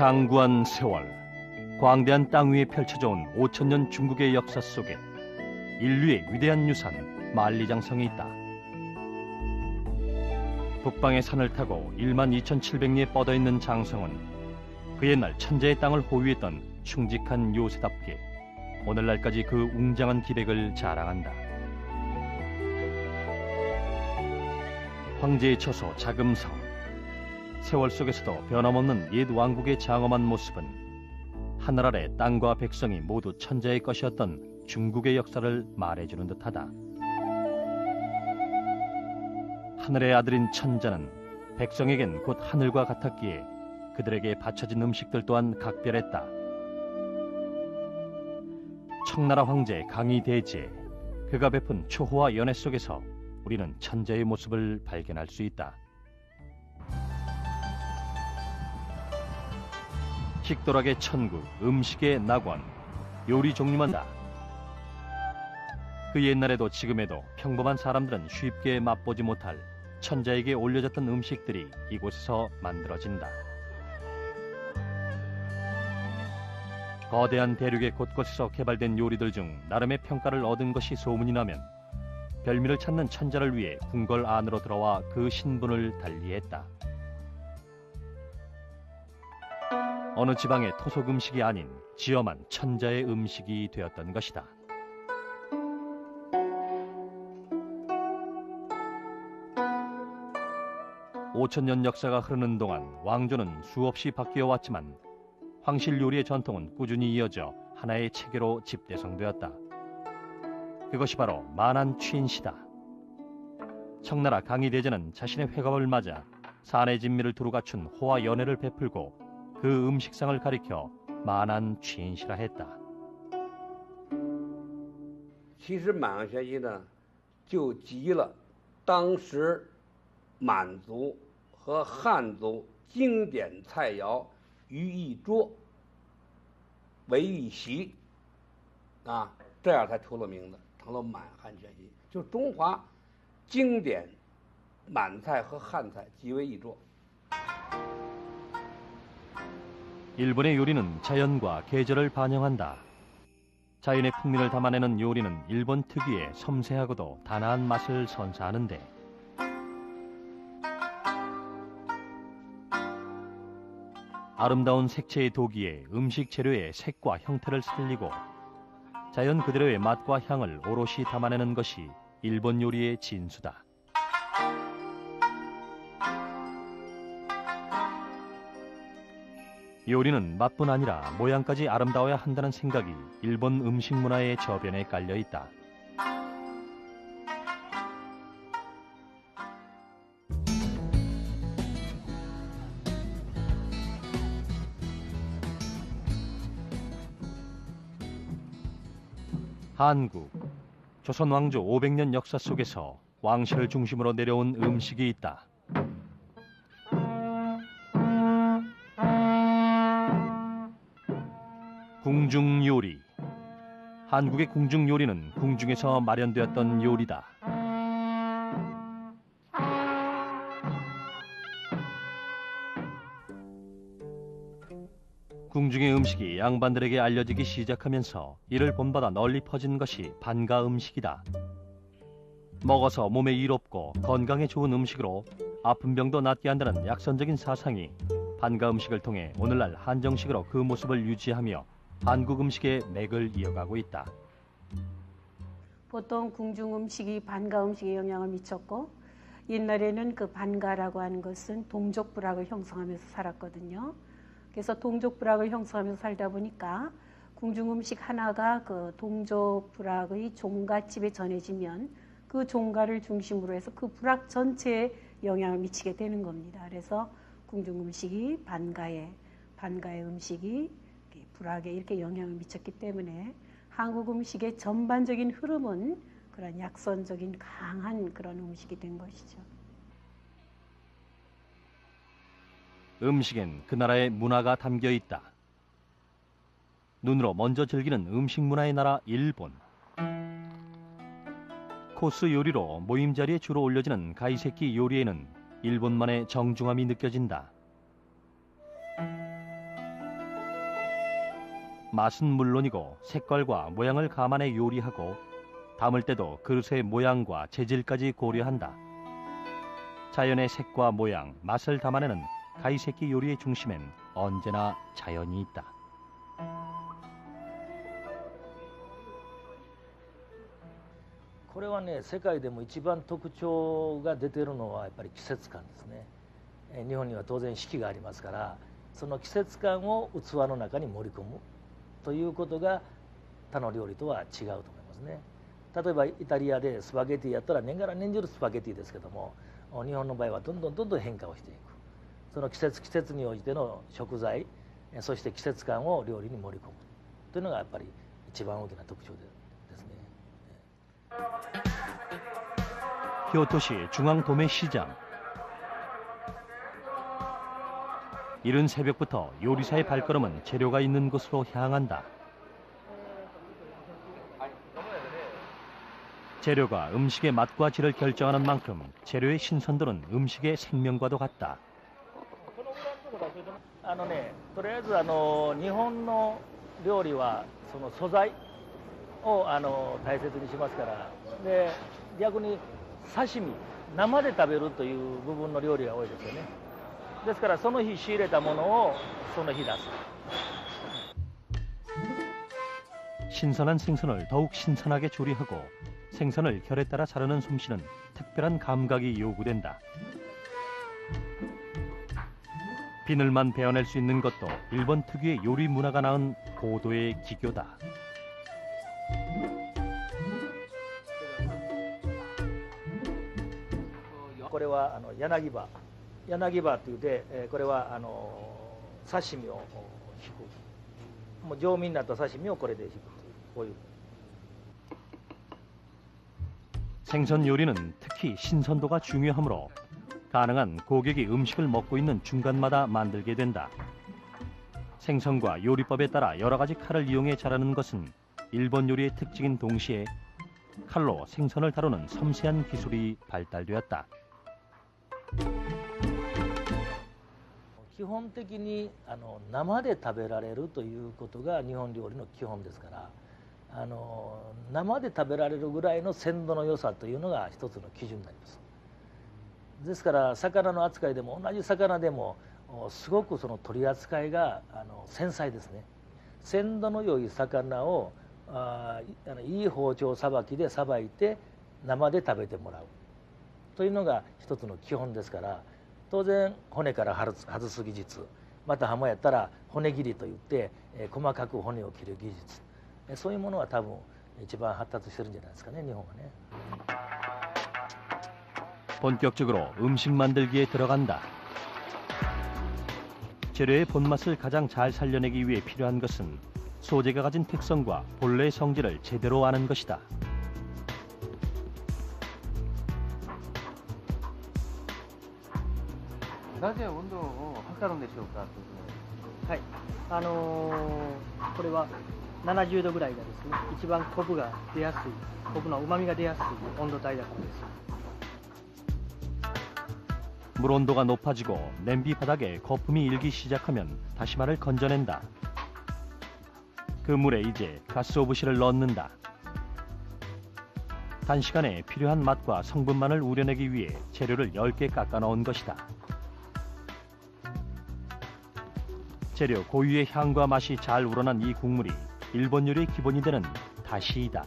장구한 세월, 광대한 땅 위에 펼쳐져 온 5천년 중국의 역사 속에 인류의 위대한 유산 만리장성이 있다. 북방의 산을 타고 12,700리에 뻗어있는 장성은 그 옛날 천재의 땅을 호위했던 충직한 요새답게 오늘날까지 그 웅장한 기백을 자랑한다. 황제의 처소 자금성, 세월 속에서도 변함없는 옛 왕국의 장엄한 모습은 하늘 아래 땅과 백성이 모두 천자의 것이었던 중국의 역사를 말해주는 듯하다. 하늘의 아들인 천자는 백성에겐 곧 하늘과 같았기에 그들에게 바쳐진 음식들 또한 각별했다. 청나라 황제 강희대제, 그가 베푼 초호화 연회 속에서 우리는 천자의 모습을 발견할 수 있다. 식도락의 천국, 음식의 낙원, 요리 종류만 다. 그 옛날에도 지금에도 평범한 사람들은 쉽게 맛보지 못할 천자에게 올려졌던 음식들이 이곳에서 만들어진다. 거대한 대륙의 곳곳에서 개발된 요리들 중 나름의 평가를 얻은 것이 소문이 나면 별미를 찾는 천자를 위해 궁궐 안으로 들어와 그 신분을 달리했다. 어느 지방의 토속 음식이 아닌 지엄한 천자의 음식이 되었던 것이다. 5천년 역사가 흐르는 동안 왕조는 수없이 바뀌어 왔지만 황실 요리의 전통은 꾸준히 이어져 하나의 체계로 집대성되었다. 그것이 바로 만안취인시다. 청나라 강희대제는 자신의 회갑을 맞아 산의 진미를 두루 갖춘 호화 연회를 베풀고 그 음식상을 가리켜 만안취인시라 했다. 其实满汉全席呢，就集了当时满族和汉族经典菜肴于一桌，为一席，啊，这样才出了名的，成了满汉全席。就中华经典满菜和汉菜集为一桌。 일본의 요리는 자연과 계절을 반영한다. 자연의 풍미를 담아내는 요리는 일본 특유의 섬세하고도 단아한 맛을 선사하는데 아름다운 색채의 도기에 음식 재료의 색과 형태를 살리고 자연 그대로의 맛과 향을 오롯이 담아내는 것이 일본 요리의 진수다. 요리는 맛뿐 아니라 모양까지 아름다워야 한다는 생각이 일본 음식 문화의 저변에 깔려 있다. 한국, 조선 왕조 500년 역사 속에서 왕실을 중심으로 내려온 음식이 있다. 궁중 요리. 한국의 궁중 요리는 궁중에서 마련되었던 요리다. 궁중의 음식이 양반들에게 알려지기 시작하면서 이를 본받아 널리 퍼진 것이 반가 음식이다. 먹어서 몸에 이롭고 건강에 좋은 음식으로 아픈 병도 낫게 한다는 약선적인 사상이 반가 음식을 통해 오늘날 한정식으로 그 모습을 유지하며 한국 음식의 맥을 이어가고 있다. 보통 궁중 음식이 반가 음식에 영향을 미쳤고 옛날에는 그 반가라고 하는 것은 동족부락을 형성하면서 살았거든요. 그래서 동족부락을 형성하면서 살다 보니까 궁중 음식 하나가 그 동족부락의 종가집에 전해지면 그 종가를 중심으로 해서 그 부락 전체에 영향을 미치게 되는 겁니다. 그래서 궁중 음식이 반가의 음식이 부락에 이렇게 영향을 미쳤기 때문에 한국 음식의 전반적인 흐름은 그런 약선적인 강한 그런 음식이 된 것이죠. 음식엔 그 나라의 문화가 담겨 있다. 눈으로 먼저 즐기는 음식 문화의 나라 일본. 코스 요리로 모임 자리에 주로 올려지는 가이세키 요리에는 일본만의 정중함이 느껴진다. 맛은 물론이고 색깔과 모양을 감안해 요리하고 담을 때도 그릇의 모양과 재질까지 고려한다. 자연의 색과 모양, 맛을 담아내는 가이세키 요리의 중심엔 언제나 자연이 있다. これはね、世界でも一番特徴が出てるのはやっぱり季節感ですね。日本には当然四季がありますから、その季節感を器の中に盛り込むということが他の料理とは違うと思いますね。例えばイタリアでスパゲティやったら年がら年中スパゲティですけども、日本の場合はどんどん変化をしていく。その季節に応じての食材、そして季節感を料理に盛り込むというのがやっぱり一番大きな特徴ですね。 교토시 중앙도매시장. 이른 새벽부터 요리사의 발걸음은 재료가 있는 곳으로 향한다. 재료가 음식의 맛과 질을 결정하는 만큼 재료의 신선도는 음식의 생명과도 같다. とりあえず日本の料理はその素材を大切にしますから、で逆に刺身生で食べるという部分の料理が多いですよね。ですからその日仕入れたものをその日出す。 신선한 생선을 더욱 신선하게 조리하고 생선을 결에 따라 자르는 솜씨는 특별한 감각이 요구된다. 비늘만 베어낼 수 있는 것도 일본 특유의 요리 문화가 낳은 고도의 기교다. これは柳刃というで、これは刺身を引く。もう上身になった刺身をこれで引く。こういう。 생선 요리는 특히 신선도가 중요하므로 가능한 고객이 음식을 먹고 있는 중간마다 만들게 된다. 생선과 요리법에 따라 여러 가지 칼을 이용해 자르는 것은 일본 요리의 특징인 동시에 칼로 생선을 다루는 섬세한 기술이 발달되었다. 基本的に生で食べられるということが日本料理の基本ですから、生で食べられるぐらいの鮮度の良さというのが一つの基準になります。ですから魚の扱いでも同じ魚でもすごくその取り扱いが繊細ですね。鮮度の良い魚をいい包丁さばきでさばいて生で食べてもらうというのが一つの基本ですから、当然骨から外す技術、またハモやったら骨切りといって細かく骨を切る技術、そういうものは多分一番発達してるんじゃないですかね、日本はね。 본격적으로 음식 만들기에 들어간다. 재료의 본맛을 가장 잘 살려내기 위해 필요한 것은 소재가 가진 특성과 본래의 성질을 제대로 아는 것이다. なぜ温度を測るんでしょうか。はい、これは70度ぐらいがですね、一番昆布が出やすい、昆布の旨味が出やすい温度帯だからです。 물 온도가 높아지고 냄비 바닥에 거품이 일기 시작하면 다시마를 건져낸다. 그 물에 이제 가스오부시를 넣는다. 단시간에 필요한 맛과 성분만을 우려내기 위해 재료를 10개 깎아 넣은 것이다. 재료 고유의 향과 맛이 잘 우러난 이 국물이 일본 요리의 기본이 되는 다시이다.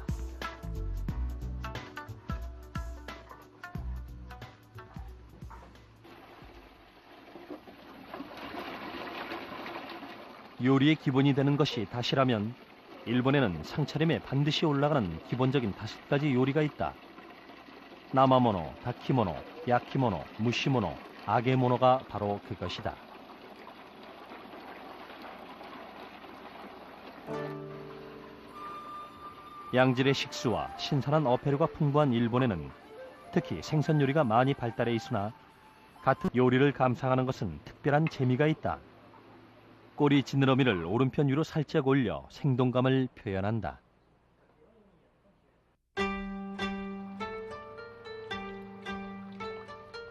요리의 기본이 되는 것이 다시라면 일본에는 상차림에 반드시 올라가는 기본적인 5가지 요리가 있다. 나마모노, 다키모노, 야키모노, 무시모노, 아게모노가 바로 그것이다. 양질의 식수와 신선한 어패류가 풍부한 일본에는 특히 생선 요리가 많이 발달해 있으나 같은 요리를 감상하는 것은 특별한 재미가 있다. 꼬리 지느러미를 오른편 위로 살짝 올려 생동감을 표현한다.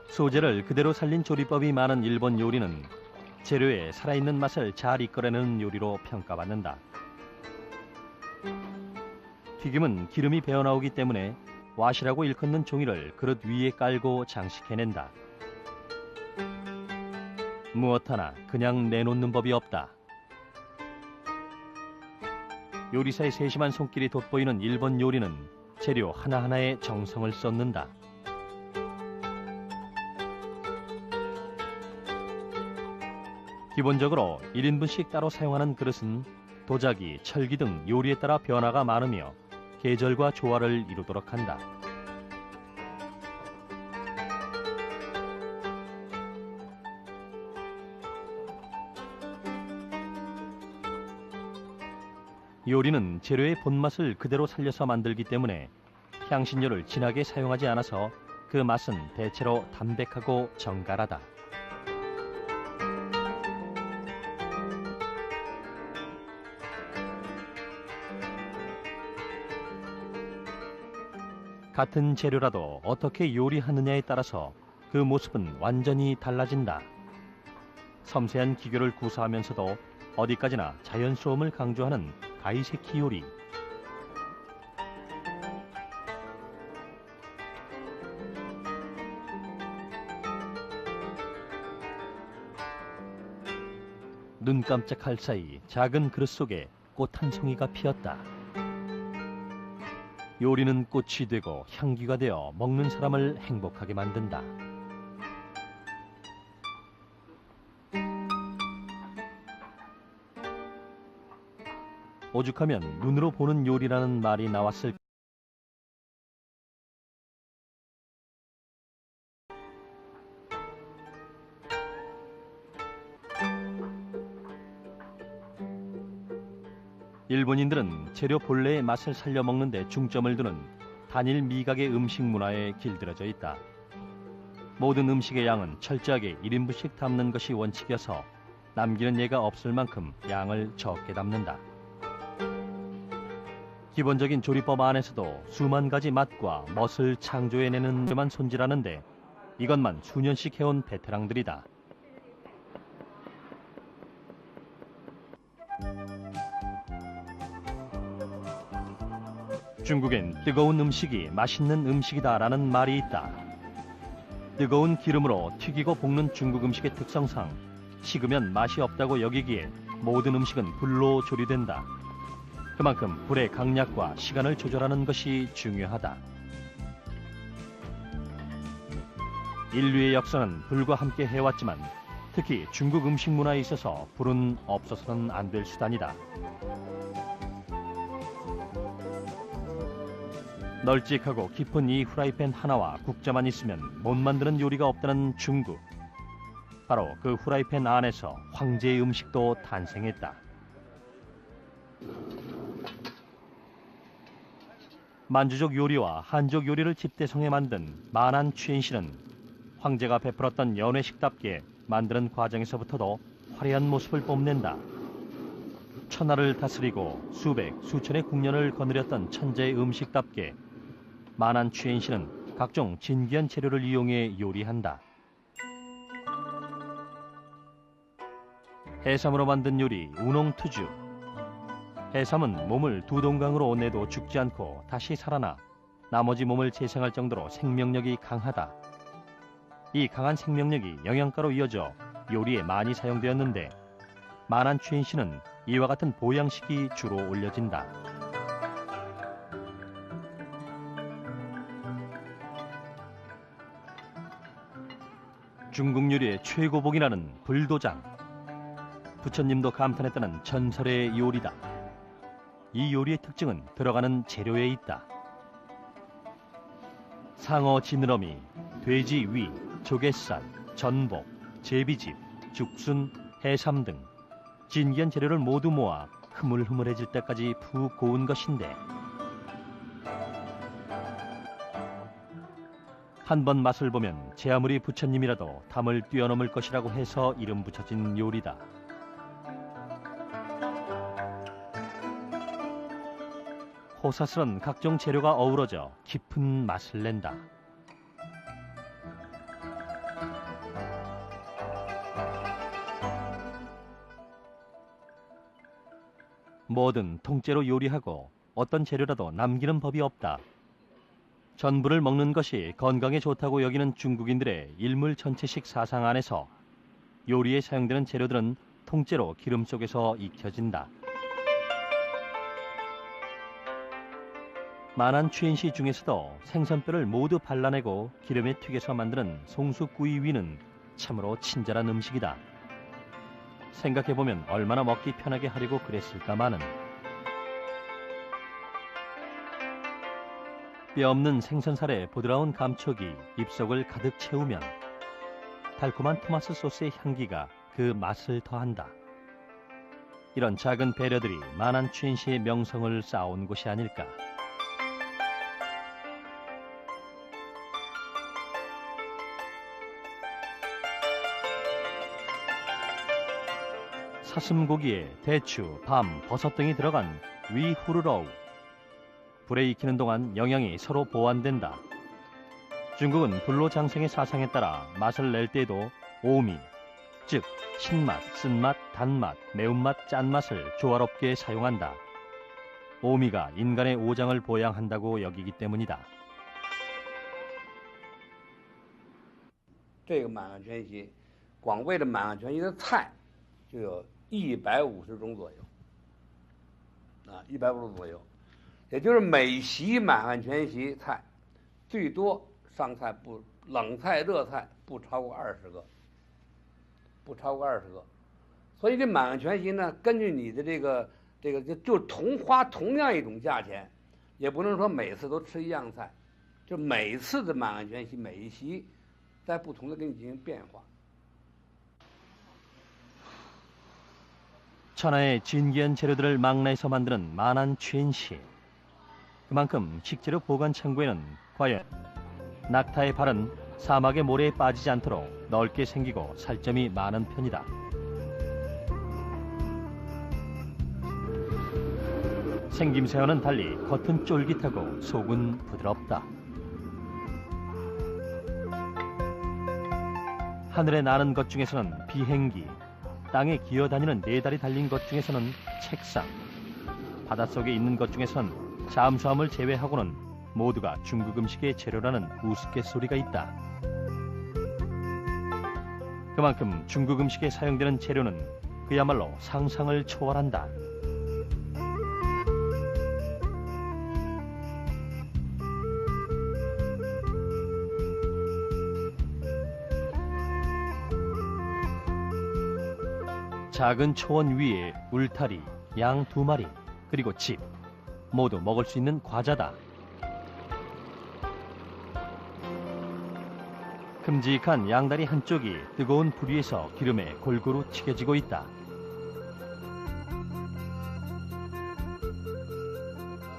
소재를 그대로 살린 조리법이 많은 일본 요리는 재료의 살아있는 맛을 잘 이끌어내는 요리로 평가받는다. 튀김은 기름이 배어나오기 때문에 와시라고 일컫는 종이를 그릇 위에 깔고 장식해낸다. 무엇 하나 그냥 내놓는 법이 없다. 요리사의 세심한 손길이 돋보이는 일본 요리는 재료 하나하나에 정성을 쏟는다. 기본적으로 1인분씩 따로 사용하는 그릇은 도자기, 철기 등 요리에 따라 변화가 많으며 계절과 조화를 이루도록 한다. 요리는 재료의 본맛을 그대로 살려서 만들기 때문에 향신료를 진하게 사용하지 않아서 그 맛은 대체로 담백하고 정갈하다. 같은 재료라도 어떻게 요리하느냐에 따라서 그 모습은 완전히 달라진다. 섬세한 기교를 구사하면서도 어디까지나 자연스러움을 강조하는 가이세키 요리. 눈 깜짝할 사이 작은 그릇 속에 꽃 한 송이가 피었다. 요리는 꽃이 되고 향기가 되어 먹는 사람을 행복하게 만든다. 오죽하면 눈으로 보는 요리라는 말이 나왔을 일본인들은 재료 본래의 맛을 살려 먹는 데 중점을 두는 단일 미각의 음식 문화에 길들여져 있다. 모든 음식의 양은 철저하게 1인분씩 담는 것이 원칙이어서 남기는 예가 없을 만큼 양을 적게 담는다. 기본적인 조리법 안에서도 수만 가지 맛과 멋을 창조해내는 데만 손질하는데 이것만 수년씩 해온 베테랑들이다. 중국엔 뜨거운 음식이 맛있는 음식이다라는 말이 있다. 뜨거운 기름으로 튀기고 볶는 중국 음식의 특성상 식으면 맛이 없다고 여기기에 모든 음식은 불로 조리된다. 그만큼 불의 강약과 시간을 조절하는 것이 중요하다. 인류의 역사는 불과 함께 해왔지만 특히 중국 음식 문화에 있어서 불은 없어서는 안 될 수단이다. 널찍하고 깊은 이 후라이팬 하나와 국자만 있으면 못 만드는 요리가 없다는 중국. 바로 그 후라이팬 안에서 황제의 음식도 탄생했다. 만주족 요리와 한족 요리를 집대성에 만든 만안 취인씨는 황제가 베풀었던 연회식답게 만드는 과정에서부터도 화려한 모습을 뽐낸다. 천하를 다스리고 수백, 수천의 국년을 거느렸던 천재의 음식답게 만안 취인씨는 각종 진귀한 재료를 이용해 요리한다. 해삼으로 만든 요리 우농투주. 해삼은 몸을 두 동강으로 내도 죽지 않고 다시 살아나 나머지 몸을 재생할 정도로 생명력이 강하다. 이 강한 생명력이 영양가로 이어져 요리에 많이 사용되었는데 만안 취인씨는 이와 같은 보양식이 주로 올려진다. 중국 요리의 최고봉이라는 불도장. 부처님도 감탄했다는 전설의 요리다. 이 요리의 특징은 들어가는 재료에 있다. 상어 지느러미, 돼지 위, 조갯살, 전복, 제비즙, 죽순, 해삼 등 진귀한 재료를 모두 모아 흐물흐물해질 때까지 푹 고운 것인데 한 번 맛을 보면 제 아무리 부처님이라도 담을 뛰어넘을 것이라고 해서 이름 붙여진 요리다. 호사스런 각종 재료가 어우러져 깊은 맛을 낸다. 뭐든 통째로 요리하고 어떤 재료라도 남기는 법이 없다. 전부를 먹는 것이 건강에 좋다고 여기는 중국인들의 일물천체식 사상 안에서 요리에 사용되는 재료들은 통째로 기름 속에서 익혀진다. 만안추엔시 중에서도 생선뼈를 모두 발라내고 기름에 튀겨서 만드는 송수구이위는 참으로 친절한 음식이다. 생각해보면 얼마나 먹기 편하게 하려고 그랬을까마는. 뼈 없는 생선살의 부드러운 감촉이 입속을 가득 채우면 달콤한 토마토 소스의 향기가 그 맛을 더한다. 이런 작은 배려들이 만안추엔시의 명성을 쌓아온 곳이 아닐까. 사슴고기에 대추, 밤, 버섯 등이 들어간 위후르러우. 불에 익히는 동안 영양이 서로 보완된다. 중국은 불로장생의 사상에 따라 맛을 낼 때에도 오미, 즉 신맛, 쓴맛, 단맛, 매운맛, 짠맛을 조화롭게 사용한다. 오미가 인간의 오장을 보양한다고 여기기 때문이다. 这个满汉全席，广味的满汉全席的菜就有150种左右，啊，150种左右，也就是每席满汉全席菜，最多上菜不冷菜热菜不超过20个，不超过20个，所以这满汉全席呢，根据你的这个就花同样一种价钱，也不能说每次都吃一样菜，就每次的满汉全席每一席，在不同的给你进行变化。 천하의 진귀한 재료들을 망라해서 만드는 만안추엔시. 그만큼 식재료 보관 창고에는 과연 낙타의 발은 사막의 모래에 빠지지 않도록 넓게 생기고 살점이 많은 편이다. 생김새와는 달리 겉은 쫄깃하고 속은 부드럽다. 하늘에 나는 것 중에서는 비행기, 땅에 기어다니는 네 다리 달린 것 중에서는 책상, 바닷속에 있는 것 중에서는 잠수함을 제외하고는 모두가 중국 음식의 재료라는 우스갯소리가 있다. 그만큼 중국 음식에 사용되는 재료는 그야말로 상상을 초월한다. 작은 초원 위에 울타리, 양 2마리, 그리고 집, 모두 먹을 수 있는 과자다. 큼직한 양다리 한쪽이 뜨거운 불 위에서 기름에 골고루 튀겨지고 있다.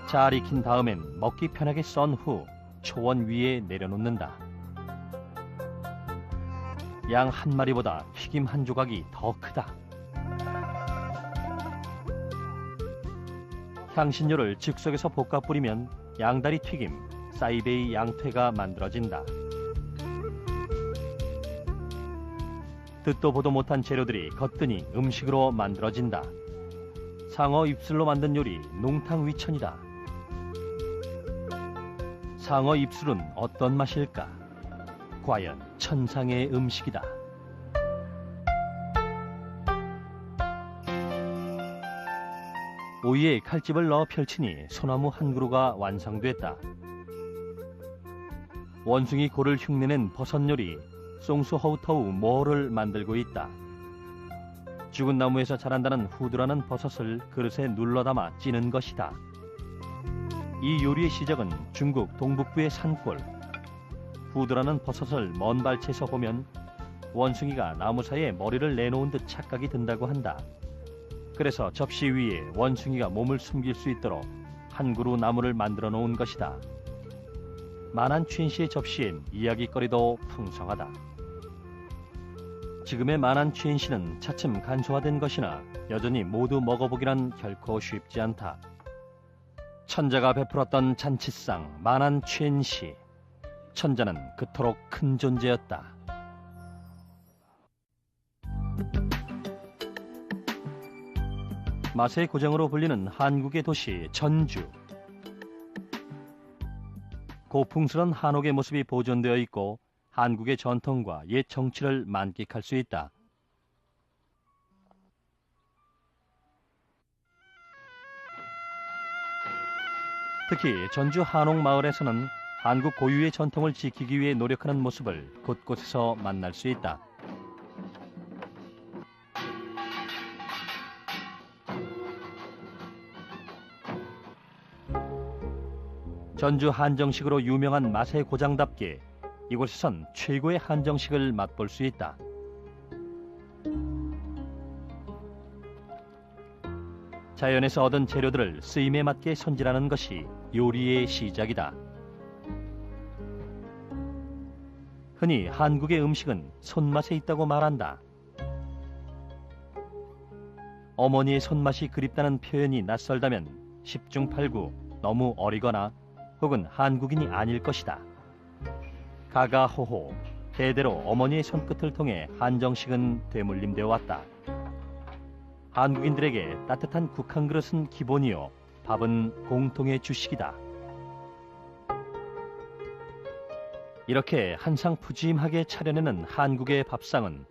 잘 익힌 다음엔 먹기 편하게 썬 후 초원 위에 내려놓는다. 양 한 마리보다 튀김 한 조각이 더 크다. 향신료를 즉석에서 볶아 뿌리면 양다리 튀김, 사이베이 양퇴가 만들어진다. 듣도 보도 못한 재료들이 거뜬히 음식으로 만들어진다. 상어 입술로 만든 요리 농탕 위천이다. 상어 입술은 어떤 맛일까? 과연 천상의 음식이다. 오이에 칼집을 넣어 펼치니 소나무 한 그루가 완성됐다. 원숭이 골을 흉내낸 버섯 요리 송수허우터우 모를 만들고 있다. 죽은 나무에서 자란다는 후두라는 버섯을 그릇에 눌러 담아 찌는 것이다. 이 요리의 시작은 중국 동북부의 산골. 후두라는 버섯을 먼 발치에서 보면 원숭이가 나무 사이에 머리를 내놓은 듯 착각이 든다고 한다. 그래서 접시 위에 원숭이가 몸을 숨길 수 있도록 한 그루 나무를 만들어 놓은 것이다. 만안추엔시의 접시엔 이야기거리도 풍성하다. 지금의 만안추엔시는 차츰 간소화된 것이나 여전히 모두 먹어보기란 결코 쉽지 않다. 천자가 베풀었던 잔치상 만안추엔시. 천자는 그토록 큰 존재였다. 맛의 고장으로 불리는 한국의 도시 전주. 고풍스런 한옥의 모습이 보존되어 있고 한국의 전통과 옛 정치를 만끽할 수 있다. 특히 전주 한옥마을에서는 한국 고유의 전통을 지키기 위해 노력하는 모습을 곳곳에서 만날 수 있다. 전주 한정식으로 유명한 맛의 고장답게 이곳에선 최고의 한정식을 맛볼 수 있다. 자연에서 얻은 재료들을 쓰임에 맞게 손질하는 것이 요리의 시작이다. 흔히 한국의 음식은 손맛에 있다고 말한다. 어머니의 손맛이 그립다는 표현이 낯설다면 10중 8구 너무 어리거나 혹은 한국인이 아닐 것이다. 가가호호, 대대로 어머니의 손끝을 통해 한정식은 되물림되어 왔다. 한국인들에게 따뜻한 국 한 그릇은 기본이요, 밥은 공통의 주식이다. 이렇게 한상 푸짐하게 차려내는 한국의 밥상은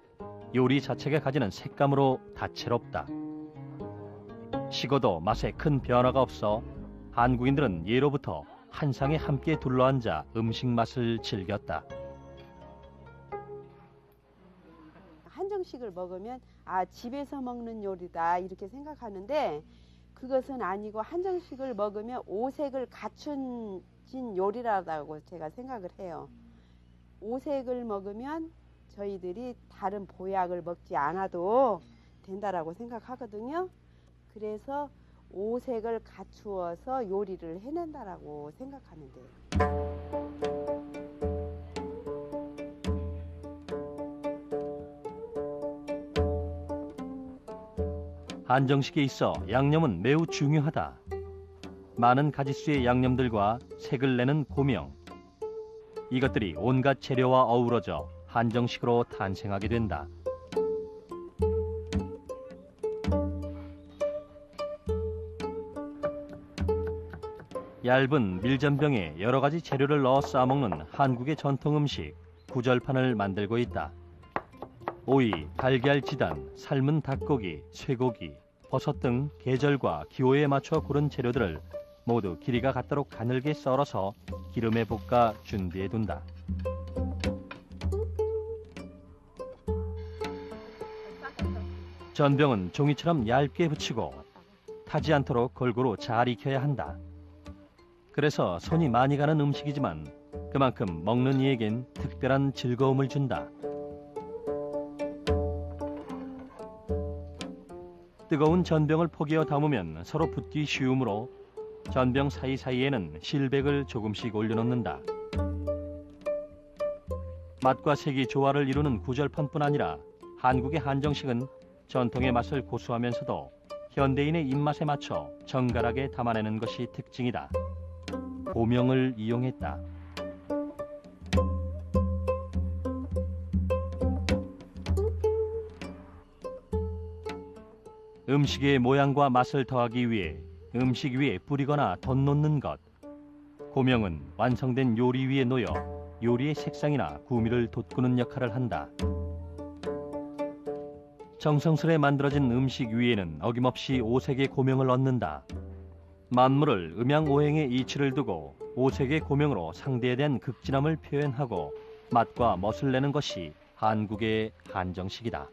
요리 자체가 가지는 색감으로 다채롭다. 식어도 맛에 큰 변화가 없어 한국인들은 예로부터 한상에 함께 둘러앉아 음식 맛을 즐겼다. 한정식을 먹으면 아, 집에서 먹는 요리다 이렇게 생각하는데 그것은 아니고 한정식을 먹으면 오색을 갖춘 요리라고 제가 생각을 해요. 오색을 먹으면 저희들이 다른 보약을 먹지 않아도 된다라고 생각하거든요. 그래서 오색을 갖추어서 요리를 해낸다라고 생각하면 돼요. 한정식에 있어 양념은 매우 중요하다. 많은 가짓수의 양념들과 색을 내는 고명, 이것들이 온갖 재료와 어우러져 한정식으로 탄생하게 된다. 얇은 밀전병에 여러 가지 재료를 넣어 싸먹는 한국의 전통 음식 구절판을 만들고 있다. 오이, 달걀 지단, 삶은 닭고기, 쇠고기, 버섯 등 계절과 기호에 맞춰 고른 재료들을 모두 길이가 같도록 가늘게 썰어서 기름에 볶아 준비해 둔다. 전병은 종이처럼 얇게 붙이고 타지 않도록 골고루 잘 익혀야 한다. 그래서 손이 많이 가는 음식이지만 그만큼 먹는 이에겐 특별한 즐거움을 준다. 뜨거운 전병을 포개어 담으면 서로 붙기 쉬우므로 전병 사이사이에는 실백을 조금씩 올려놓는다. 맛과 색이 조화를 이루는 구절판뿐 아니라 한국의 한정식은 전통의 맛을 고수하면서도 현대인의 입맛에 맞춰 정갈하게 담아내는 것이 특징이다. 고명을 이용했다. 음식의 모양과 맛을 더하기 위해 음식 위에 뿌리거나 덧놓는 것. 고명은 완성된 요리 위에 놓여 요리의 색상이나 구미를 돋구는 역할을 한다. 정성스레 만들어진 음식 위에는 어김없이 오색의 고명을 얹는다. 만물을 음양오행의 이치를 두고 오색의 고명으로 상대에 대한 극진함을 표현하고 맛과 멋을 내는 것이 한국의 한정식이다.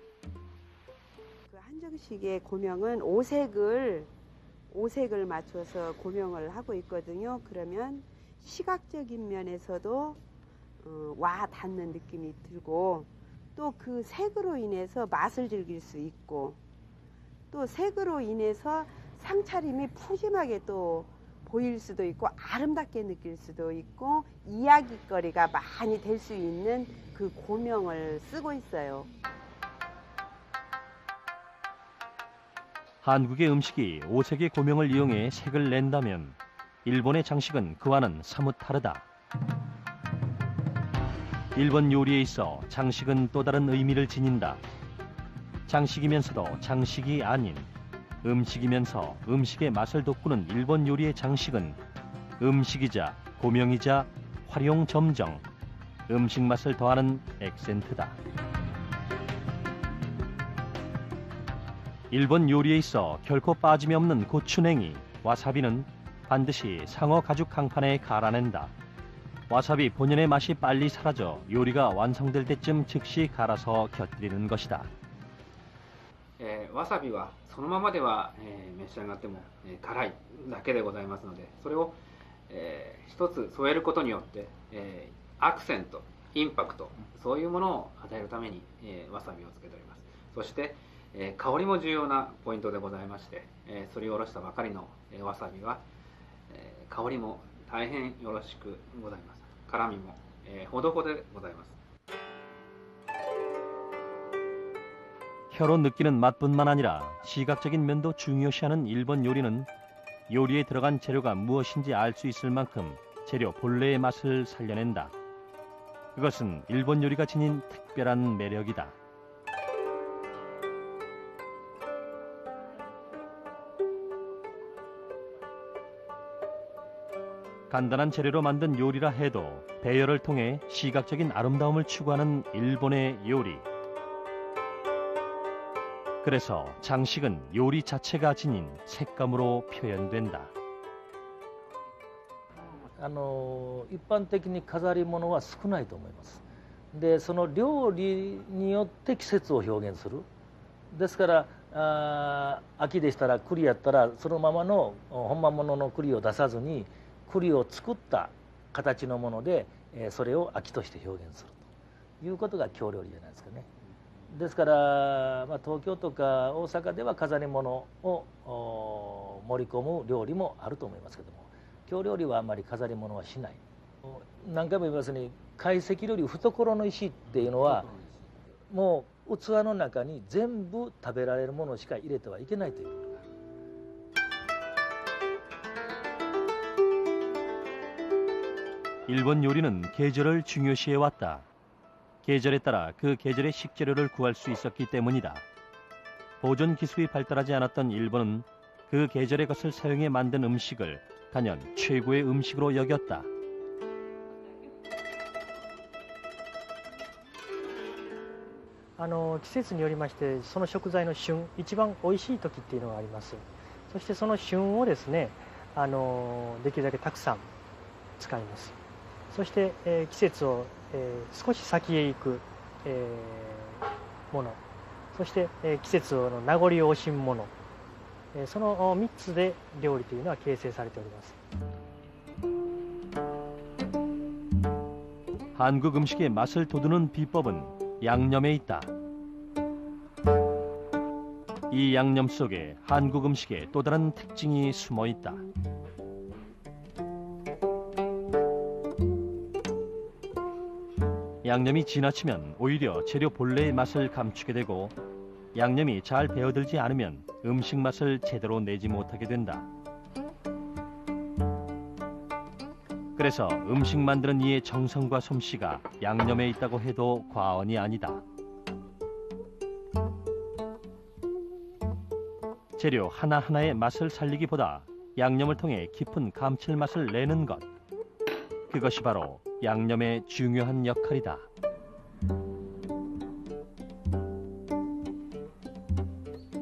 그 한정식의 고명은 오색을 맞춰서 고명을 하고 있거든요. 그러면 시각적인 면에서도 와 닿는 느낌이 들고 또 그 색으로 인해서 맛을 즐길 수 있고 또 색으로 인해서 상차림이 푸짐하게 또 보일 수도 있고 아름답게 느낄 수도 있고 이야깃거리가 많이 될 수 있는 그 고명을 쓰고 있어요. 한국의 음식이 오색의 고명을 이용해 색을 낸다면 일본의 장식은 그와는 사뭇 다르다. 일본 요리에 있어 장식은 또 다른 의미를 지닌다. 장식이면서도 장식이 아닌 음식이면서 음식의 맛을 돋구는 일본 요리의 장식은 음식이자 고명이자 활용 점정, 음식 맛을 더하는 액센트다. 일본 요리에 있어 결코 빠짐이 없는 고추냉이, 와사비는 반드시 상어 가죽 강판에 갈아낸다. 와사비 본연의 맛이 빨리 사라져 요리가 완성될 때쯤 즉시 갈아서 곁들이는 것이다. わさびはそのままでは、召し上がっても、辛いだけでございますので、それを、一つ添えることによって、アクセント、インパクト、そういうものを与えるために、わさびをつけております。そして、香りも重要なポイントでございまして、すりおろしたばかりの、わさびは、香りも大変よろしくございます。辛みも、ほどほどでございます。 혀로 느끼는 맛뿐만 아니라 시각적인 면도 중요시하는 일본 요리는 요리에 들어간 재료가 무엇인지 알 수 있을 만큼 재료 본래의 맛을 살려낸다. 그것은 일본 요리가 지닌 특별한 매력이다. 간단한 재료로 만든 요리라 해도 배열을 통해 시각적인 아름다움을 추구하는 일본의 요리. 그래서 장식은 요리 자체가 지닌 색감으로 표현된다. 一般的に飾り物は少ないと思います。で、その料理によって季節を表現する。ですから秋でしたら栗やったらそのままの本間物の栗を出さずに栗を作った形のものでそれを秋として表現するということが京料理じゃないですかね。ですから、東京とか大阪では飾り物を盛り込む料理もあると思いますけども、京料理はあんまり飾り物はしない。何回も言いますように懐石料理懐の石っていうのはもう器の中に全部食べられるものしか入れてはいけないということがある。 일본 요리는 계절을 중요시해왔다. 계절에 따라 그 계절의 식재료를 구할 수 있었기 때문이다. 보존 기술이 발달하지 않았던 일본은 그 계절의 것을 사용해 만든 음식을 단연 최고의 음식으로 여겼다. 季節によりましてその食材の旬、一番おいしい時っていうのがあります。そしてその旬をですね、できるだけたくさん使います。そして、季節を、少し先へ行く、もの、そして、季節の名残を惜しむもの、その3つで料理というのは形成されております。 한국 음식의 맛을 돋우는 비법은 양념에 있다. 이 양념 속에 한국 음식의 또 다른 특징이 숨어 있다. 양념이 지나치면 오히려 재료 본래의 맛을 감추게 되고 양념이 잘 배어들지 않으면 음식 맛을 제대로 내지 못하게 된다. 그래서 음식 만드는 이의 정성과 솜씨가 양념에 있다고 해도 과언이 아니다. 재료 하나하나의 맛을 살리기보다 양념을 통해 깊은 감칠맛을 내는 것. 그것이 바로 양념의 중요한 역할이다.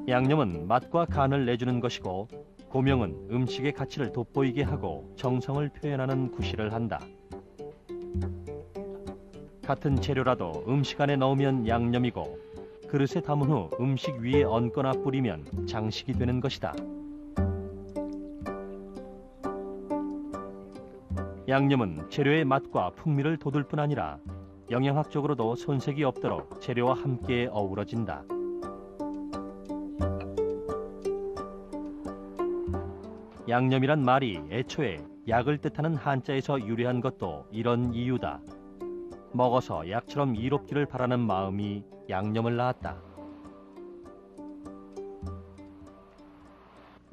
양념은 맛과 간을 내주는 것이고 고명은 음식의 가치를 돋보이게 하고 정성을 표현하는 구실을 한다. 같은 재료라도 음식 안에 넣으면 양념이고 그릇에 담은 후 음식 위에 얹거나 뿌리면 장식이 되는 것이다. 양념은 재료의 맛과 풍미를 돋울 뿐 아니라 영양학적으로도 손색이 없도록 재료와 함께 어우러진다. 양념이란 말이 애초에 약을 뜻하는 한자에서 유래한 것도 이런 이유다. 먹어서 약처럼 이롭기를 바라는 마음이 양념을 낳았다.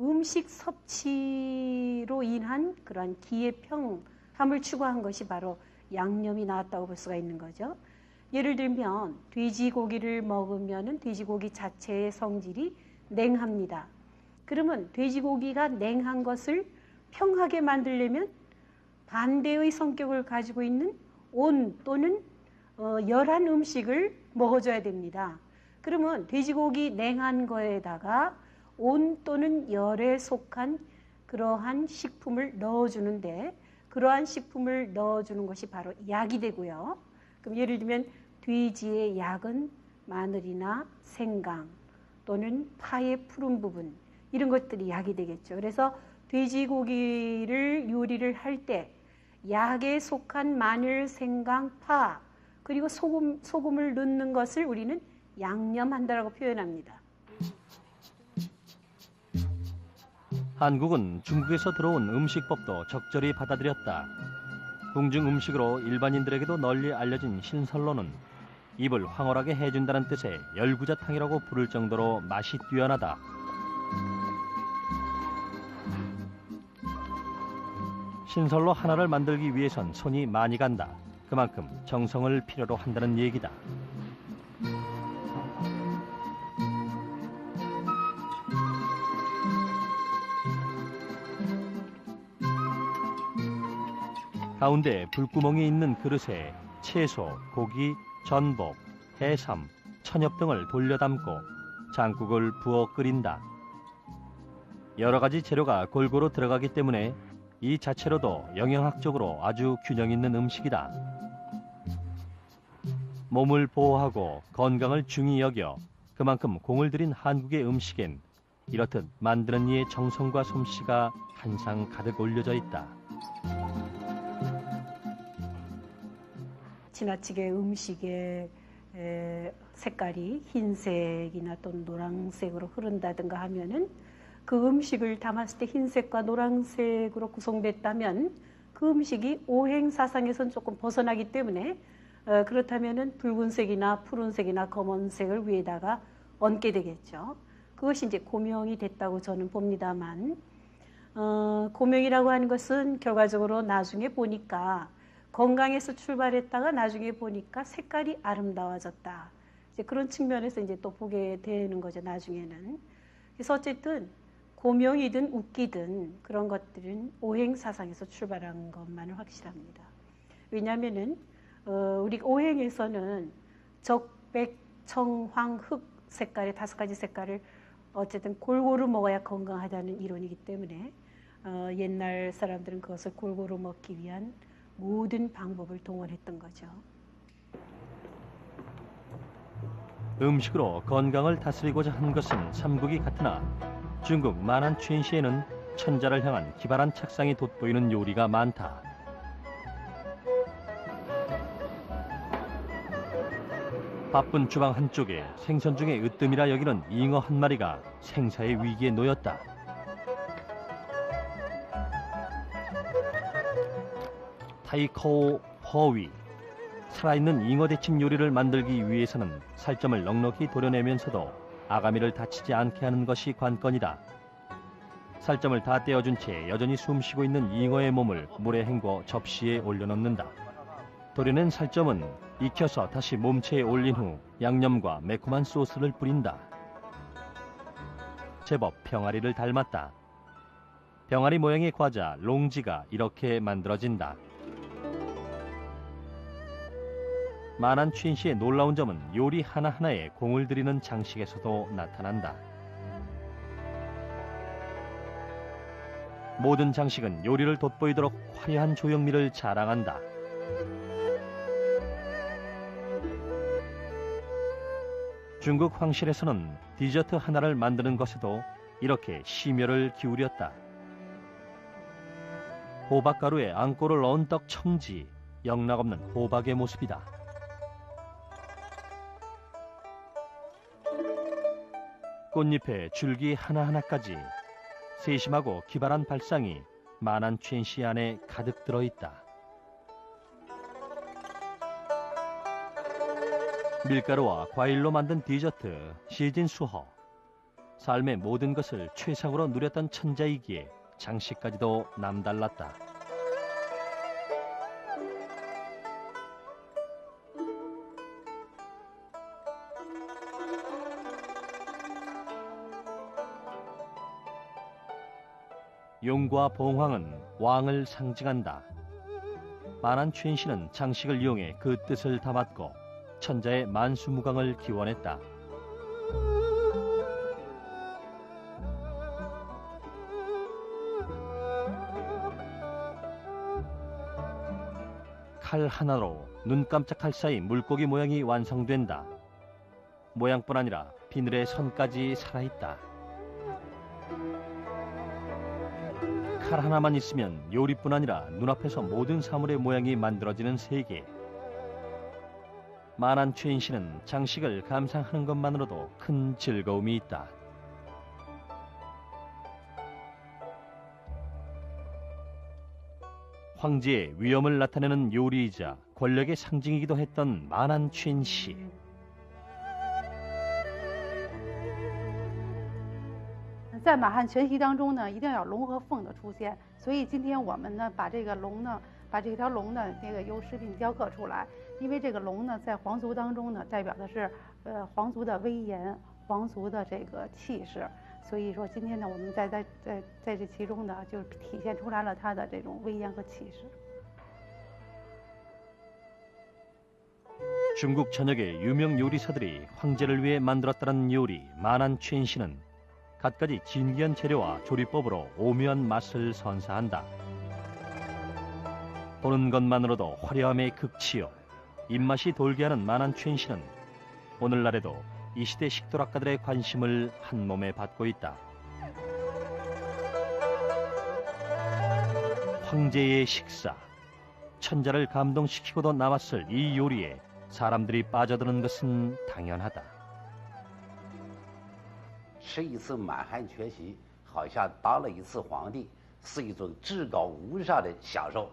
음식 섭취로 인한 그런 기회평함을 추구한 것이 바로 양념이 나왔다고 볼 수가 있는 거죠. 예를 들면 돼지고기를 먹으면 돼지고기 자체의 성질이 냉합니다. 그러면 돼지고기가 냉한 것을 평하게 만들려면 반대의 성격을 가지고 있는 온 또는 열한 음식을 먹어줘야 됩니다. 그러면 돼지고기 냉한 거에다가 온 또는 열에 속한 그러한 식품을 넣어주는데, 그러한 식품을 넣어주는 것이 바로 약이 되고요. 그럼 예를 들면 돼지의 약은 마늘이나 생강 또는 파의 푸른 부분, 이런 것들이 약이 되겠죠. 그래서 돼지고기를 요리를 할 때 약에 속한 마늘, 생강, 파, 그리고 소금을 넣는 것을 우리는 양념한다라고 표현합니다. 한국은 중국에서 들어온 음식법도 적절히 받아들였다. 궁중 음식으로 일반인들에게도 널리 알려진 신설로는 입을 황홀하게 해준다는 뜻의 열구자탕이라고 부를 정도로 맛이 뛰어나다. 신설로 하나를 만들기 위해선 손이 많이 간다. 그만큼 정성을 필요로 한다는 얘기다. 가운데 불구멍이 있는 그릇에 채소, 고기, 전복, 해삼, 천엽 등을 돌려 담고 장국을 부어 끓인다. 여러 가지 재료가 골고루 들어가기 때문에 이 자체로도 영양학적으로 아주 균형 있는 음식이다. 몸을 보호하고 건강을 중히 여겨 그만큼 공을 들인 한국의 음식엔 이렇듯 만드는 이의 정성과 솜씨가 한상 가득 올려져 있다. 지나치게 음식의 색깔이 흰색이나 또는 노란색으로 흐른다든가 하면은 그 음식을 담았을 때 흰색과 노란색으로 구성됐다면 그 음식이 오행사상에선 조금 벗어나기 때문에 그렇다면은 붉은색이나 푸른색이나 검은색을 위에다가 얹게 되겠죠. 그것이 이제 고명이 됐다고 저는 봅니다만, 고명이라고 하는 것은 결과적으로 나중에 보니까 건강에서 출발했다가 나중에 보니까 색깔이 아름다워졌다. 이제 그런 측면에서 이제 또 보게 되는 거죠, 나중에는. 그래서 어쨌든 고명이든 웃기든 그런 것들은 오행사상에서 출발한 것만은 확실합니다. 왜냐하면은 우리 오행에서는 적, 백, 청, 황, 흑 색깔의 5가지 색깔을 어쨌든 골고루 먹어야 건강하다는 이론이기 때문에 옛날 사람들은 그것을 골고루 먹기 위한 모든 방법을 동원했던 거죠. 음식으로 건강을 다스리고자 한 것은 삼국이 같으나 중국 만한 춘시에는 천자를 향한 기발한 착상이 돋보이는 요리가 많다. 바쁜 주방 한쪽에 생선 중에 으뜸이라 여기는 잉어 한 마리가 생사의 위기에 놓였다. 타이코우 허위. 살아있는 잉어 데침 요리를 만들기 위해서는 살점을 넉넉히 도려내면서도 아가미를 다치지 않게 하는 것이 관건이다. 살점을 다 떼어준 채 여전히 숨쉬고 있는 잉어의 몸을 물에 헹궈 접시에 올려놓는다. 도려낸 살점은 익혀서 다시 몸체에 올린 후 양념과 매콤한 소스를 뿌린다. 제법 병아리를 닮았다. 병아리 모양의 과자 롱지가 이렇게 만들어진다. 만한 춘씨의 놀라운 점은 요리 하나하나에 공을 들이는 장식에서도 나타난다. 모든 장식은 요리를 돋보이도록 화려한 조형미를 자랑한다. 중국 황실에서는 디저트 하나를 만드는 것에도 이렇게 심혈을 기울였다. 호박가루에 앙꼬를 넣은 떡 첨지, 영락없는 호박의 모습이다. 꽃잎에 줄기 하나하나까지 세심하고 기발한 발상이 만한 춘씨 안에 가득 들어있다. 밀가루와 과일로 만든 디저트 시진 수허. 삶의 모든 것을 최상으로 누렸던 천자이기에 장식까지도 남달랐다. 용과 봉황은 왕을 상징한다. 만안추인 씨는 장식을 이용해 그 뜻을 담았고 천자의 만수무강을 기원했다. 칼 하나로 눈 깜짝할 사이 물고기 모양이 완성된다. 모양뿐 아니라 비늘의 선까지 살아있다. 칼 하나만 있으면 요리뿐 아니라 눈앞에서 모든 사물의 모양이 만들어지는 세계. 만안추인 씨는 장식을 감상하는 것만으로도 큰 즐거움이 있다. 황제의 위엄을 나타내는 요리이자 권력의 상징이기도 했던 만안추인 씨. 在满汉全席当中呢，一定要有龙和凤的出现，所以今天我们呢，把这个龙呢，把这条龙呢，这个由石品雕刻出来。因为这个龙呢，在皇族当中呢，代表的是皇族的威严，皇族的这个气势。所以说，今天呢，我们在这其中呢，就体现出来了它的这种威严和气势。 중국 전역의 유명 요리사들이 황제를 위해 만들었다는 요리 만안추인 씨는 갖가지 진귀한 재료와 조리법으로 오묘한 맛을 선사한다. 보는 것만으로도 화려함의 극치요. 입맛이 돌게 하는 만안추인 씨는 오늘날에도 이 시대 식도락가들의 관심을 한몸에 받고 있다. 황제의 식사, 천자를 감동시키고도 남았을 이 요리에 사람들이 빠져드는 것은 당연하다. 吃一次满汉全席，好像当了一次皇帝，是一种至高无上的享受。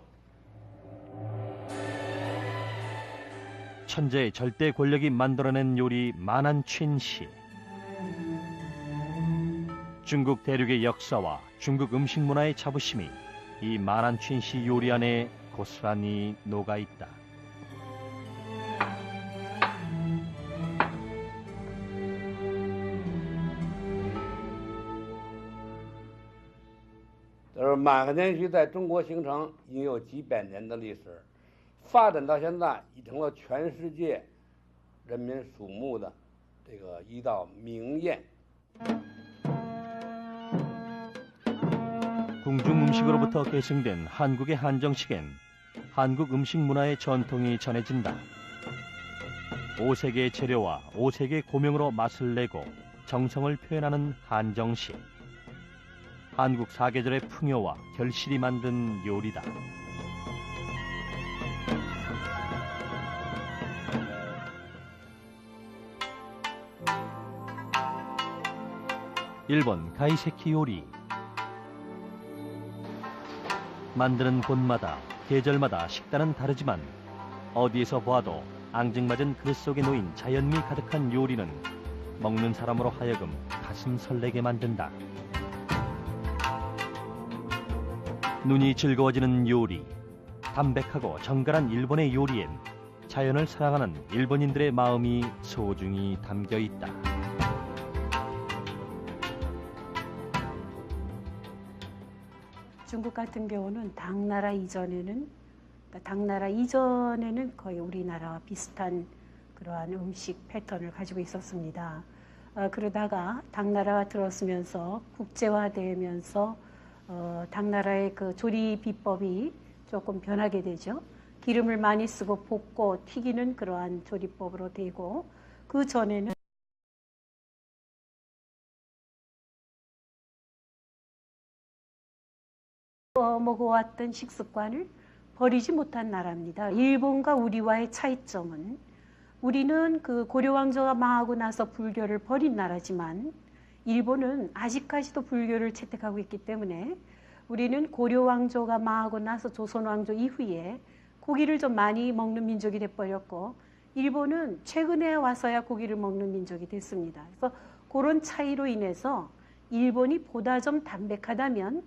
천재의 절대 권력이 만들어낸 요리 만안추인 씨. 중국 대륙의 역사와 중국 음식 문화의 자부심이 이 만안추인 씨 요리 안에 고스란히 녹아있다.就是满汉全席在中国形成已经有几百年的历史，发展到现在已成了全世界人民瞩目的这个一道名宴。 궁중 음식으로부터 계승된 한국의 한정식엔 한국 음식 문화의 전통이 전해진다. 5세계의 재료와 5세계의 고명으로 맛을 내고 정성을 표현하는 한정식. 한국 사계절의 풍요와 결실이 만든 요리다. 일본 가이세키 요리. 만드는 곳마다 계절마다 식단은 다르지만 어디에서 보아도 앙증맞은 그릇 속에 놓인 자연미 가득한 요리는 먹는 사람으로 하여금 가슴 설레게 만든다. 눈이 즐거워지는 요리, 담백하고 정갈한 일본의 요리엔 자연을 사랑하는 일본인들의 마음이 소중히 담겨 있다. 중국 같은 경우는 당나라 이전에는 거의 우리나라와 비슷한 그러한 음식 패턴을 가지고 있었습니다. 그러다가 당나라가 들어서면서 국제화되면서 당나라의 그 조리 비법이 조금 변하게 되죠. 기름을 많이 쓰고 볶고 튀기는 그러한 조리법으로 되고 그 전에는 먹어왔던 식습관을 버리지 못한 나라입니다. 일본과 우리와의 차이점은 우리는 그 고려왕조가 망하고 나서 불교를 버린 나라지만 일본은 아직까지도 불교를 채택하고 있기 때문에 우리는 고려왕조가 망하고 나서 조선왕조 이후에 고기를 좀 많이 먹는 민족이 돼버렸고 일본은 최근에 와서야 고기를 먹는 민족이 됐습니다. 그래서 그런 차이로 인해서 일본이 보다 좀 담백하다면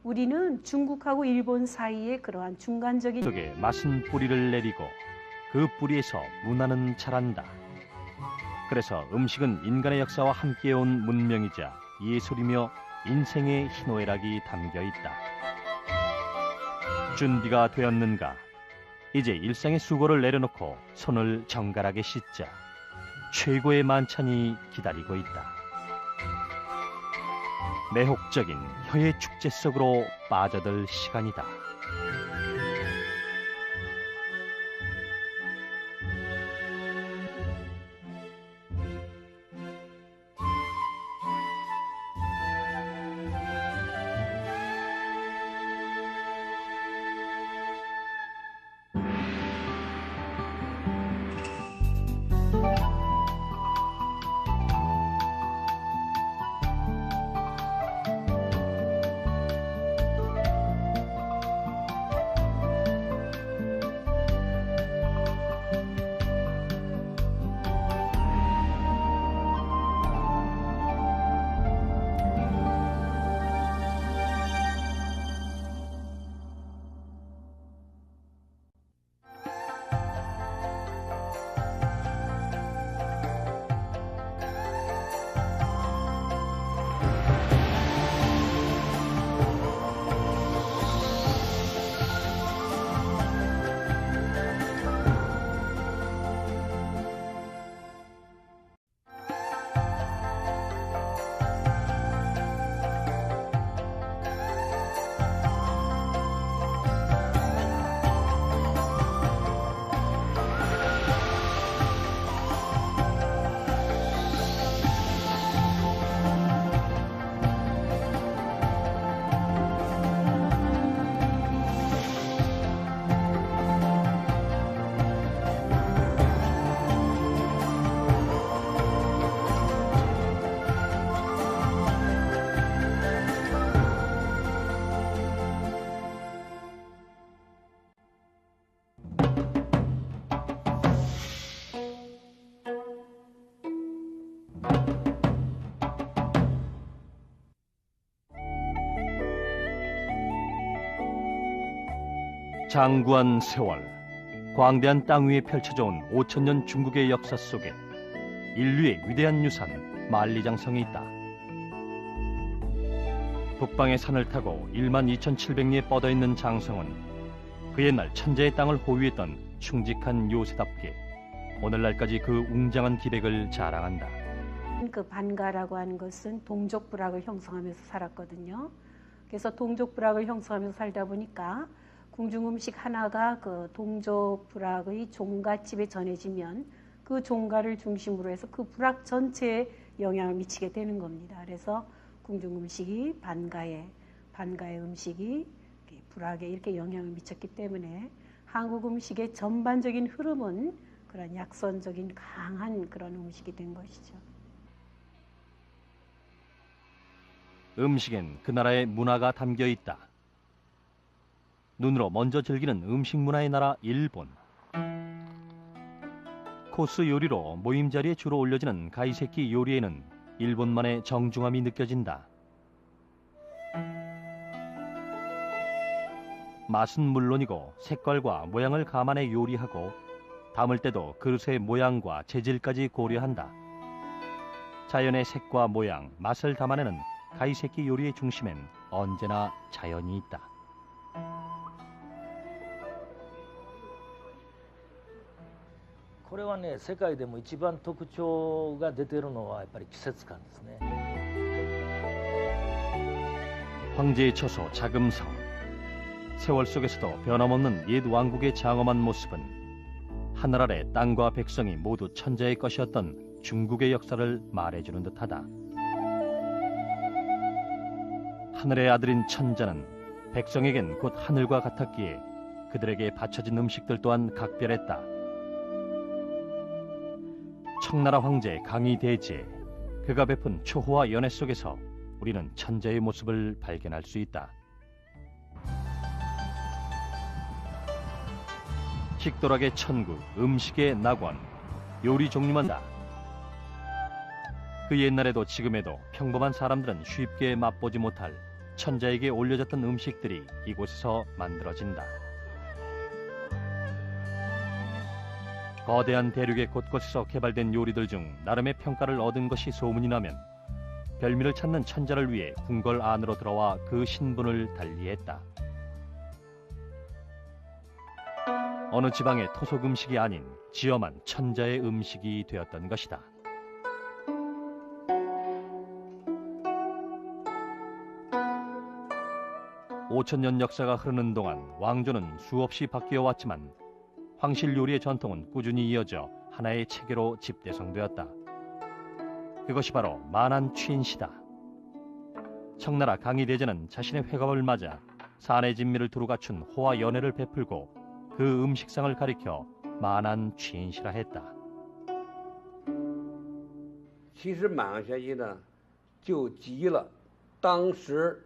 우리는 중국하고 일본 사이에 그러한 중간적인 속에 맛은 뿌리를 내리고 그 뿌리에서 문화는 자란다. 그래서 음식은 인간의 역사와 함께해온 문명이자 예술이며 인생의 희노애락이 담겨 있다. 준비가 되었는가? 이제 일상의 수고를 내려놓고 손을 정갈하게 씻자 최고의 만찬이 기다리고 있다. 매혹적인 혀의 축제 속으로 빠져들 시간이다. 장구한 세월, 광대한 땅 위에 펼쳐져 온 5천년 중국의 역사 속에 인류의 위대한 유산 만리장성이 있다. 북방의 산을 타고 12,700리에 뻗어있는 장성은 그 옛날 천재의 땅을 호위했던 충직한 요새답게 오늘날까지 그 웅장한 기백을 자랑한다. 그 반가라고 하는 것은 동족부락을 형성하면서 살았거든요. 그래서 동족부락을 형성하면서 살다 보니까 궁중 음식 하나가 그 동족부락의 종갓집에 전해지면 그 종가를 중심으로 해서 그 부락 전체에 영향을 미치게 되는 겁니다. 그래서 궁중 음식이 반가의 음식이 부락에 이렇게 영향을 미쳤기 때문에 한국 음식의 전반적인 흐름은 그런 약선적인 강한 그런 음식이 된 것이죠. 음식엔 그 나라의 문화가 담겨 있다. 눈으로 먼저 즐기는 음식 문화의 나라 일본. 코스 요리로 모임 자리에 주로 올려지는 가이세키 요리에는 일본만의 정중함이 느껴진다. 맛은 물론이고 색깔과 모양을 감안해 요리하고 담을 때도 그릇의 모양과 재질까지 고려한다. 자연의 색과 모양, 맛을 담아내는 가이세키 요리의 중심엔 언제나 자연이 있다.これはね、世界でも一番特徴が出ているのはやっぱり季節感ですね。 황제의 처소 자금성. 세월 속에서도 변함없는 옛 왕국의 장엄한 모습은 하늘 아래 땅과 백성이 모두 천재의 것이었던 중국의 역사를 말해주는 듯하다. 하늘의 아들인 천자는 백성에겐 곧 하늘과 같았기에 그들에게 바쳐진 음식들 또한 각별했다. 청나라 황제 강희대제, 그가 베푼 초호화 연애 속에서 우리는 천재의 모습을 발견할 수 있다. 식도락의 천국, 음식의 낙원, 요리 종류만 다. 그 옛날에도 지금에도 평범한 사람들은 쉽게 맛보지 못할 천자에게 올려졌던 음식들이 이곳에서 만들어진다. 거대한 대륙의 곳곳에서 개발된 요리들 중 나름의 평가를 얻은 것이 소문이 나면 별미를 찾는 천자를 위해 궁궐 안으로 들어와 그 신분을 달리했다. 어느 지방의 토속 음식이 아닌 지엄한 천자의 음식이 되었던 것이다. (5000년) 역사가 흐르는 동안 왕조는 수없이 바뀌어 왔지만 황실 요리의 전통은 꾸준히 이어져 하나의 체계로 집대성되었다. 그것이 바로 만안취인시다. 청나라 강희대제는 자신의 회갑을 맞아 산의 진미를 두루 갖춘 호와 연회를 베풀고 그 음식상을 가리켜 만안취인시라 했다. 其实满汉全席呢，就集了当时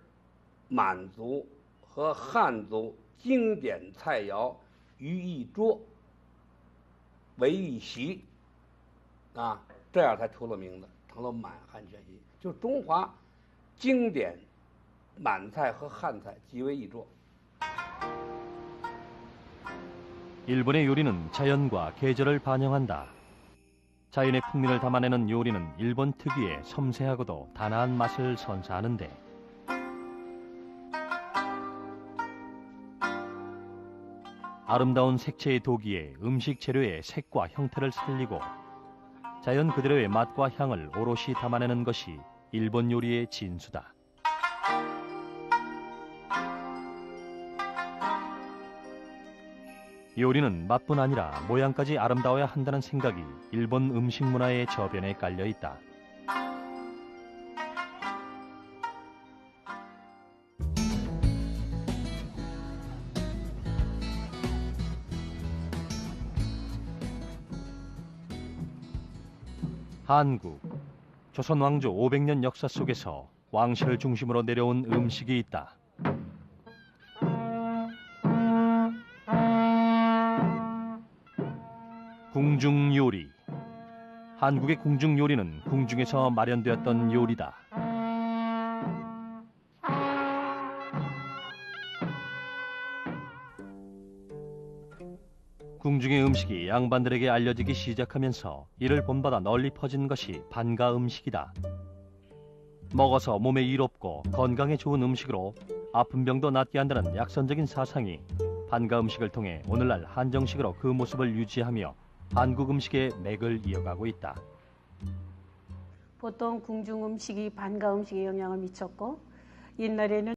满族和汉族经典菜肴于一桌，为一席，这样才出了名的，成了满汉全席。就中华经典满菜和汉菜集为一桌。 일본의 요리는 자연과 계절을 반영한다. 자연의 풍미를 담아내는 요리는 일본 특유의 섬세하고도 단아한 맛을 선사하는데 아름다운 색채의 도기에 음식 재료의 색과 형태를 살리고 자연 그대로의 맛과 향을 오롯이 담아내는 것이 일본 요리의 진수다. 요리는 맛뿐 아니라 모양까지 아름다워야 한다는 생각이 일본 음식 문화의 저변에 깔려 있다. 한국, 조선 왕조 500년 역사 속에서 왕실을 중심으로 내려온 음식이 있다. 궁중 요리. 한국의 궁중 요리는 궁중에서 마련되었던 요리다. 궁중의 음식이 양반들에게 알려지기 시작하면서 이를 본받아 널리 퍼진 것이 반가 음식이다. 먹어서 몸에 이롭고 건강에 좋은 음식으로 아픈 병도 낫게 한다는 약선적인 사상이 반가 음식을 통해 오늘날 한정식으로 그 모습을 유지하며 한국 음식의 맥을 이어가고 있다. 보통 궁중 음식이 반가 음식에 영향을 미쳤고 옛날에는